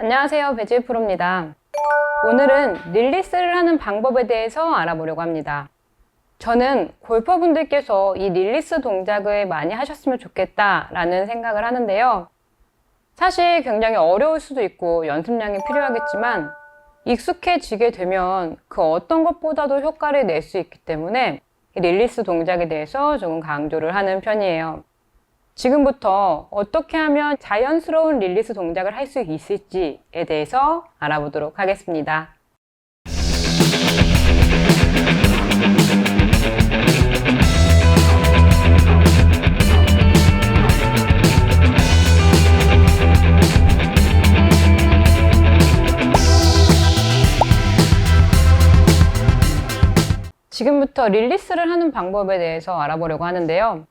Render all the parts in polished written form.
안녕하세요, 배지우 프로입니다. 오늘은 릴리스를 하는 방법에 대해서 알아보려고 합니다. 저는 골퍼분들께서 이 릴리스 동작을 많이 하셨으면 좋겠다라는 생각을 하는데요. 사실 굉장히 어려울 수도 있고 연습량이 필요하겠지만 익숙해지게 되면 그 어떤 것보다도 효과를 낼 수 있기 때문에 이 릴리스 동작에 대해서 조금 강조를 하는 편이에요. 지금부터 어떻게 하면 자연스러운 릴리스 동작을 할 수 있을지에 대해서 알아보도록 하겠습니다. 지금부터 릴리스를 하는 방법에 대해서 알아보려고 하는데요.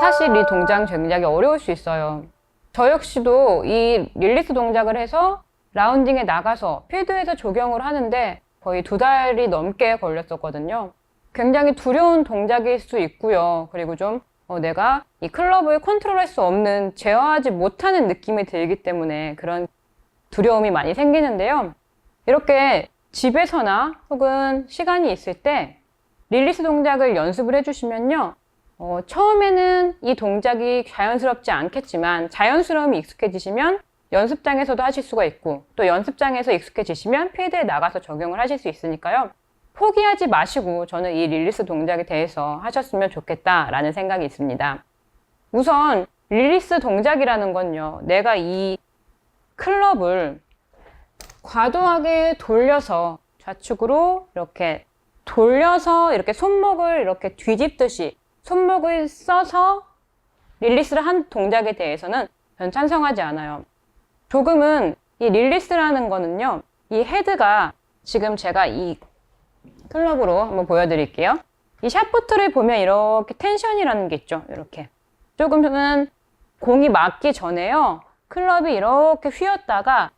사실 이 동작 굉장히 어려울 수 있어요. 저 역시도 이 릴리스 동작을 해서 라운딩에 나가서 필드에서 적용을 하는데 거의 2달이 넘게 걸렸었거든요. 굉장히 두려운 동작일 수 있고요. 그리고 좀 내가 이 클럽을 컨트롤할 수 없는, 제어하지 못하는 느낌이 들기 때문에 그런 두려움이 많이 생기는데요. 이렇게 집에서나 혹은 시간이 있을 때 릴리스 동작을 연습을 해주시면요. 처음에는 이 동작이 자연스럽지 않겠지만 자연스러움이 익숙해지시면 연습장에서도 하실 수가 있고 또 연습장에서 익숙해지시면 필드에 나가서 적용을 하실 수 있으니까요. 포기하지 마시고 저는 이 릴리스 동작에 대해서 하셨으면 좋겠다라는 생각이 있습니다. 우선 릴리스 동작이라는 건요. 내가 이 클럽을 과도하게 돌려서 좌측으로 이렇게 돌려서 이렇게 손목을 이렇게 뒤집듯이 손목을 써서 릴리스를 한 동작에 대해서는 전 찬성하지 않아요. 조금은 이 릴리스라는 거는요, 이 헤드가 지금 제가 이 클럽으로 한번 보여드릴게요. 이 샷부트를 보면 이렇게 텐션이라는 게 있죠. 이렇게. 조금은 공이 맞기 전에요, 클럽이 이렇게 휘었다가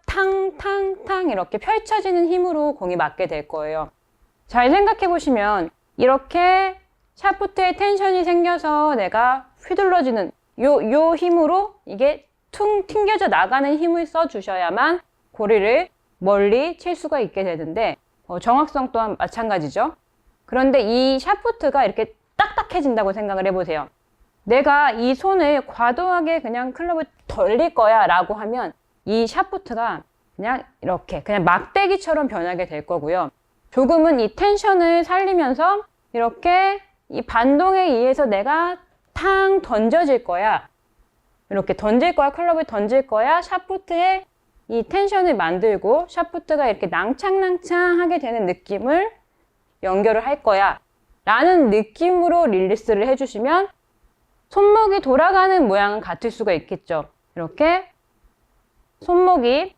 탕탕탕 이렇게 펼쳐지는 힘으로 공이 맞게 될 거예요. 잘 생각해 보시면 이렇게 샤프트에 텐션이 생겨서 내가 휘둘러지는 요 힘으로 이게 퉁 튕겨져 나가는 힘을 써 주셔야만 고리를 멀리 칠 수가 있게 되는데 정확성 또한 마찬가지죠. 그런데 이 샤프트가 이렇게 딱딱해진다고 생각을 해보세요. 내가 이 손을 과도하게 그냥 클럽을 돌릴 거야 라고 하면 이 샤프트가 그냥 이렇게 그냥 막대기처럼 변하게 될 거고요. 조금은 이 텐션을 살리면서 이렇게 이 반동에 의해서 내가 탕 던져질 거야. 이렇게 던질 거야. 클럽을 던질 거야. 샤프트에 이 텐션을 만들고 샤프트가 이렇게 낭창낭창하게 되는 느낌을 연결을 할 거야. 라는 느낌으로 릴리스를 해주시면 손목이 돌아가는 모양은 같을 수가 있겠죠. 이렇게 손목이,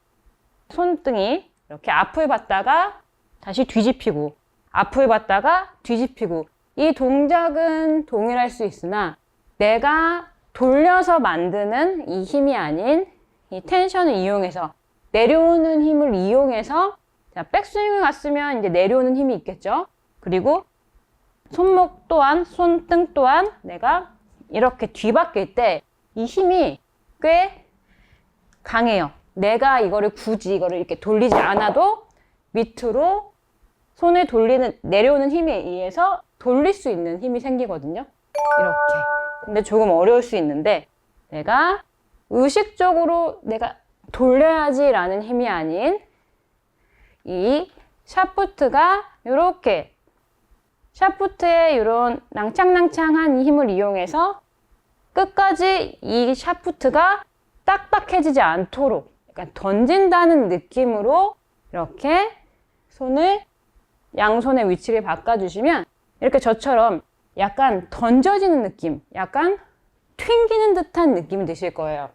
손등이 이렇게 앞을 봤다가 다시 뒤집히고 앞을 봤다가 뒤집히고 이 동작은 동일할 수 있으나 내가 돌려서 만드는 이 힘이 아닌 이 텐션을 이용해서 내려오는 힘을 이용해서 백스윙을 갔으면 이제 내려오는 힘이 있겠죠. 그리고 손목 또한 손등 또한 내가 이렇게 뒤바뀔 때 이 힘이 꽤 강해요. 내가 이거를 굳이 이거를 이렇게 돌리지 않아도 밑으로 손을 내려오는 힘에 의해서 돌릴 수 있는 힘이 생기거든요. 이렇게. 근데 조금 어려울 수 있는데 내가 의식적으로 내가 돌려야지 라는 힘이 아닌 이 샤프트가 이렇게 샤프트의 이런 낭창낭창한 힘을 이용해서 끝까지 이 샤프트가 딱딱해지지 않도록 약간 던진다는 느낌으로 이렇게 손을 양손의 위치를 바꿔주시면 이렇게 저처럼 약간 던져지는 느낌, 약간 튕기는 듯한 느낌이 드실 거예요.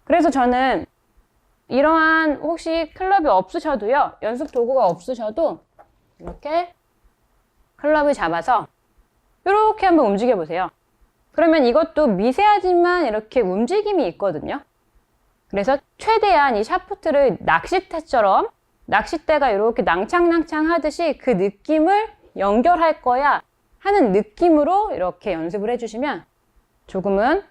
그래서 저는 이러한 혹시 클럽이 없으셔도요, 연습 도구가 없으셔도 이렇게 클럽을 잡아서 이렇게 한번 움직여 보세요. 그러면 이것도 미세하지만 이렇게 움직임이 있거든요. 그래서 최대한 이 샤프트를 낚싯대처럼 낚싯대가 이렇게 낭창낭창 하듯이 그 느낌을 연결할 거야 하는 느낌으로 이렇게 연습을 해주시면 조금은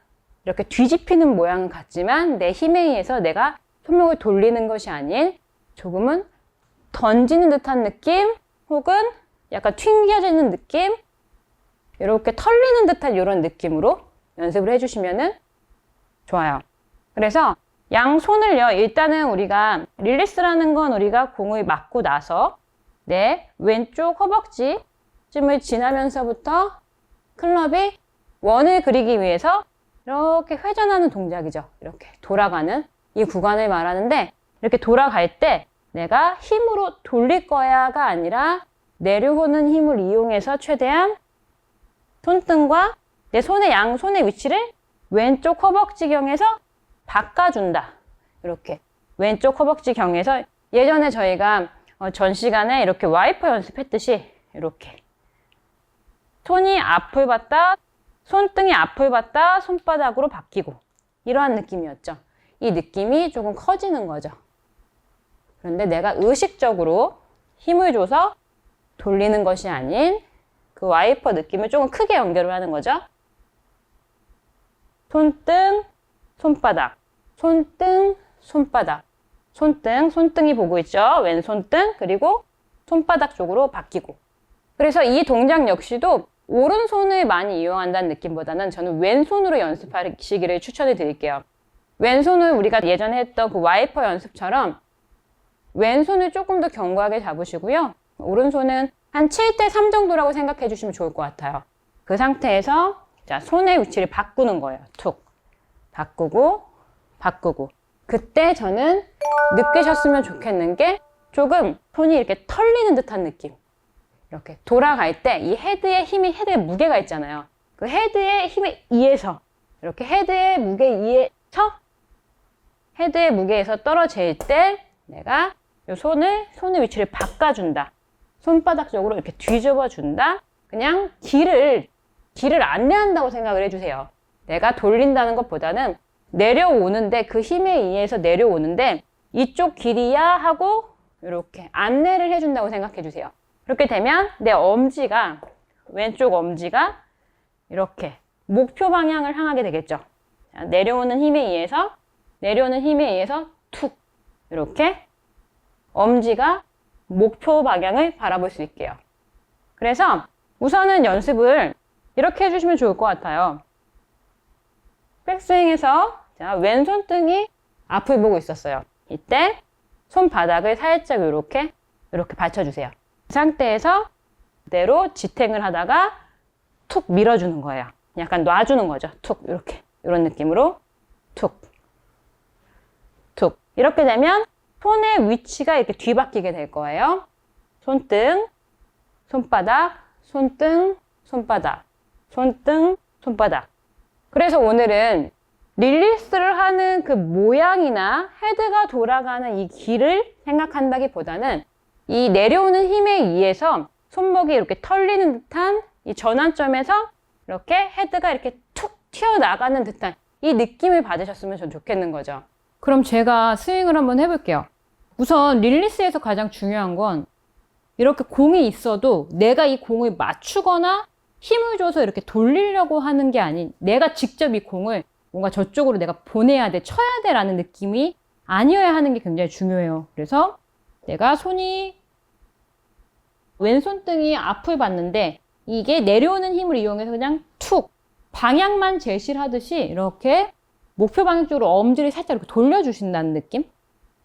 이렇게 뒤집히는 모양은 같지만 내 힘에 의해서 내가 손목을 돌리는 것이 아닌 조금은 던지는 듯한 느낌 혹은 약간 튕겨지는 느낌, 이렇게 털리는 듯한 이런 느낌으로 연습을 해주시면 좋아요. 그래서 양손을요, 일단은 우리가 릴리스라는 건 우리가 공을 맞고 나서 내 왼쪽 허벅지쯤을 지나면서부터 클럽이 원을 그리기 위해서 이렇게 회전하는 동작이죠. 이렇게 돌아가는 이 구간을 말하는데, 이렇게 돌아갈 때 내가 힘으로 돌릴 거야가 아니라 내려오는 힘을 이용해서 최대한 손등과 내 손의 양손의 위치를 왼쪽 허벅지경에서 바꿔준다. 이렇게 왼쪽 허벅지경에서, 예전에 저희가 전 시간에 이렇게 와이퍼 연습했듯이 이렇게 손이 앞을 봤다, 손등이 앞을 봤다, 손바닥으로 바뀌고, 이러한 느낌이었죠. 이 느낌이 조금 커지는 거죠. 그런데 내가 의식적으로 힘을 줘서 돌리는 것이 아닌 그 와이퍼 느낌을 조금 크게 연결을 하는 거죠. 손등, 손바닥, 손등, 손바닥, 손등, 손등이 보고 있죠. 왼손등, 그리고 손바닥 쪽으로 바뀌고. 그래서 이 동작 역시도 오른손을 많이 이용한다는 느낌보다는 저는 왼손으로 연습하시기를 추천해 드릴게요. 왼손을 우리가 예전에 했던 그 와이퍼 연습처럼 왼손을 조금 더 견고하게 잡으시고요. 오른손은 한 7대3 정도라고 생각해 주시면 좋을 것 같아요. 그 상태에서 자, 손의 위치를 바꾸는 거예요. 툭. 바꾸고, 바꾸고. 그때 저는 느끼셨으면 좋겠는 게 조금 손이 이렇게 털리는 듯한 느낌. 이렇게 돌아갈 때 이 헤드의 힘이, 헤드의 무게가 있잖아요. 그 헤드의 힘에 의해서, 이렇게 헤드의 무게에 의해서, 헤드의 무게에서 떨어질 때 내가 이 손의 위치를 바꿔준다. 손바닥 쪽으로 이렇게 뒤집어 준다. 그냥 길을 안내한다고 생각을 해주세요. 내가 돌린다는 것보다는 내려오는데, 그 힘에 의해서 내려오는데 이쪽 길이야 하고 이렇게 안내를 해준다고 생각해 주세요. 그렇게 되면 내 엄지가, 왼쪽 엄지가 이렇게 목표 방향을 향하게 되겠죠. 자, 내려오는 힘에 의해서 툭, 이렇게 엄지가 목표 방향을 바라볼 수 있게요. 그래서 우선은 연습을 이렇게 해주시면 좋을 것 같아요. 백스윙에서 자, 왼손등이 앞을 보고 있었어요. 이때 손바닥을 살짝 이렇게 받쳐주세요. 그 상태에서 그대로 지탱을 하다가 툭 밀어주는 거예요. 약간 놔주는 거죠. 툭, 이렇게. 이런 느낌으로 툭, 툭. 이렇게 되면 손의 위치가 이렇게 뒤바뀌게 될 거예요. 손등, 손바닥, 손등, 손바닥, 손등, 손바닥. 그래서 오늘은 릴리스를 하는 그 모양이나 헤드가 돌아가는 이 길을 생각한다기보다는 이 내려오는 힘에 의해서 손목이 이렇게 털리는 듯한 이 전환점에서 이렇게 헤드가 이렇게 툭 튀어나가는 듯한 이 느낌을 받으셨으면 전 좋겠는 거죠. 그럼 제가 스윙을 한번 해볼게요. 우선 릴리스에서 가장 중요한 건 이렇게 공이 있어도 내가 이 공을 맞추거나 힘을 줘서 이렇게 돌리려고 하는 게 아닌, 내가 직접 이 공을 뭔가 저쪽으로 내가 보내야 돼, 쳐야 돼 라는 느낌이 아니어야 하는 게 굉장히 중요해요. 그래서 내가 왼손등이 앞을 봤는데 이게 내려오는 힘을 이용해서 그냥 툭 방향만 제시를 하듯이 이렇게 목표 방향 쪽으로 엄지를 살짝 이렇게 돌려주신다는 느낌?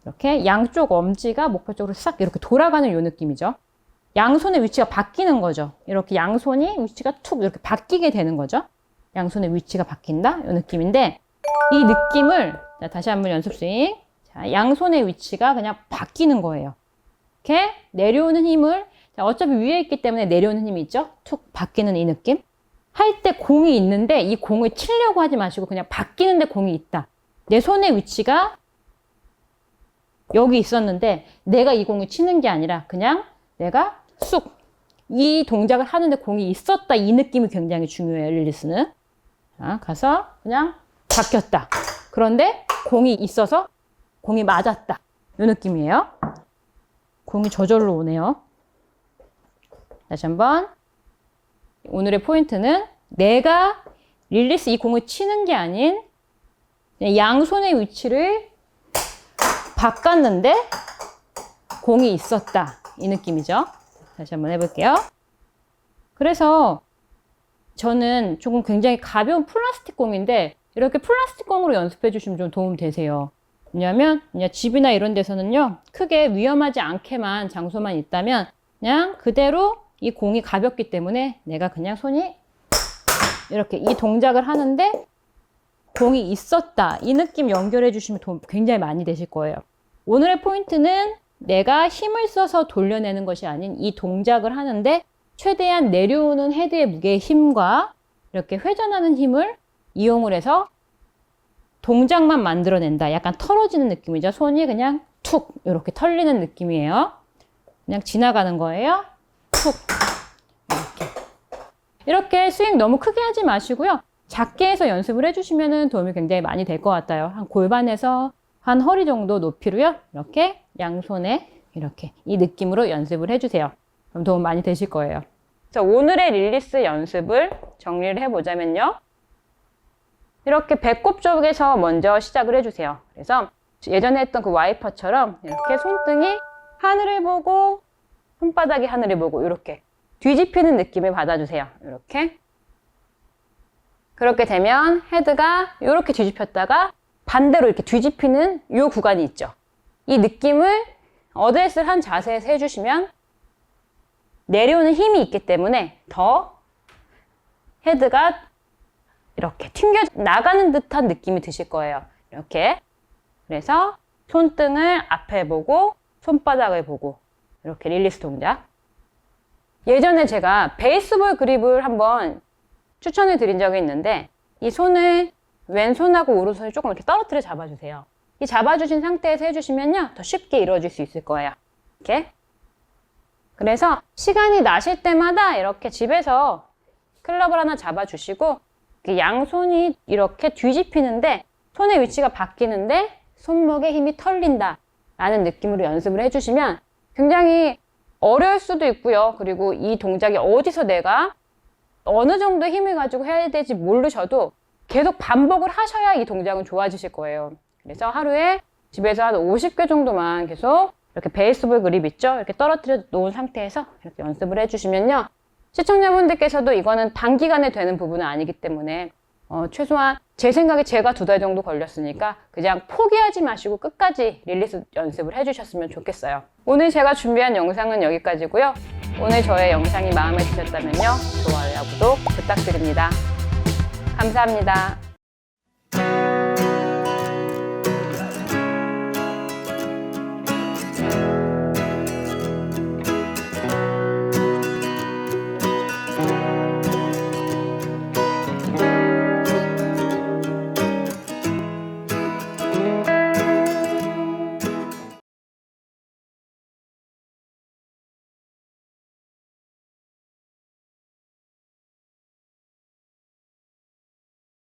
이렇게 양쪽 엄지가 목표 쪽으로 싹 이렇게 돌아가는 요 느낌이죠. 양손의 위치가 바뀌는 거죠. 이렇게 양손이 위치가 툭 이렇게 바뀌게 되는 거죠. 양손의 위치가 바뀐다? 이 느낌인데, 이 느낌을, 자, 다시 한번 연습 스윙. 자, 양손의 위치가 그냥 바뀌는 거예요. 이렇게 내려오는 힘을, 자, 어차피 위에 있기 때문에 내려오는 힘이 있죠? 툭 바뀌는 이 느낌. 할 때 공이 있는데 이 공을 치려고 하지 마시고 그냥 바뀌는데 공이 있다. 내 손의 위치가 여기 있었는데 내가 이 공을 치는 게 아니라 그냥 내가 쑥 이 동작을 하는데 공이 있었다. 이 느낌이 굉장히 중요해요, 릴리스는. 자, 가서 그냥 바뀌었다. 그런데 공이 있어서 공이 맞았다. 이 느낌이에요. 공이 저절로 오네요. 다시 한번. 오늘의 포인트는 내가 릴리스 이 공을 치는 게 아닌 양손의 위치를 바꿨는데 공이 있었다. 이 느낌이죠. 다시 한번 해볼게요. 그래서 저는 조금 굉장히 가벼운 플라스틱 공인데 이렇게 플라스틱 공으로 연습해 주시면 좀 도움 되세요. 왜냐하면 그냥 집이나 이런 데서는요, 크게 위험하지 않게만 장소만 있다면 그냥 그대로 이 공이 가볍기 때문에 내가 그냥 손이 이렇게 이 동작을 하는데 공이 있었다. 이 느낌 연결해 주시면 도움 굉장히 많이 되실 거예요. 오늘의 포인트는 내가 힘을 써서 돌려내는 것이 아닌 이 동작을 하는데 최대한 내려오는 헤드의 무게의 힘과 이렇게 회전하는 힘을 이용을 해서 동작만 만들어낸다. 약간 털어지는 느낌이죠. 손이 그냥 툭 이렇게 털리는 느낌이에요. 그냥 지나가는 거예요. 툭 이렇게 스윙 너무 크게 하지 마시고요. 작게 해서 연습을 해주시면 도움이 굉장히 많이 될 것 같아요. 한 골반에서 한 허리 정도 높이로요. 이렇게 양손에 이렇게 이 느낌으로 연습을 해주세요. 그럼 도움 많이 되실 거예요. 자, 오늘의 릴리스 연습을 정리를 해보자면요. 이렇게 배꼽 쪽에서 먼저 시작을 해주세요. 그래서 예전에 했던 그 와이퍼처럼 이렇게 손등이 하늘을 보고 손바닥이 하늘을 보고 이렇게 뒤집히는 느낌을 받아주세요. 이렇게. 그렇게 되면 헤드가 이렇게 뒤집혔다가 반대로 이렇게 뒤집히는 이 구간이 있죠. 이 느낌을 어드레스를 한 자세에서 해주시면 내려오는 힘이 있기 때문에 더 헤드가 이렇게 튕겨 나가는 듯한 느낌이 드실 거예요. 이렇게. 그래서 손등을 앞에 보고 손바닥을 보고 이렇게 릴리스 동작. 예전에 제가 베이스볼 그립을 한번 추천을 드린 적이 있는데 이 손을 왼손하고 오른손을 조금 이렇게 떨어뜨려 잡아주세요. 이 잡아주신 상태에서 해주시면요 더 쉽게 이루어질 수 있을 거예요. 이렇게. 그래서 시간이 나실 때마다 이렇게 집에서 클럽을 하나 잡아주시고 양손이 이렇게 뒤집히는데 손의 위치가 바뀌는데 손목에 힘이 털린다 라는 느낌으로 연습을 해주시면 굉장히 어려울 수도 있고요. 그리고 이 동작이 어디서 내가 어느 정도 힘을 가지고 해야 될지 모르셔도 계속 반복을 하셔야 이 동작은 좋아지실 거예요. 그래서 하루에 집에서 한 50개 정도만 계속 이렇게 베이스볼 그립 있죠? 이렇게 떨어뜨려 놓은 상태에서 이렇게 연습을 해주시면요. 시청자분들께서도 이거는 단기간에 되는 부분은 아니기 때문에 최소한 제 생각에 제가 2달 정도 걸렸으니까 그냥 포기하지 마시고 끝까지 릴리스 연습을 해주셨으면 좋겠어요. 오늘 제가 준비한 영상은 여기까지고요. 오늘 저의 영상이 마음에 드셨다면요. 좋아요와 구독 부탁드립니다. 감사합니다.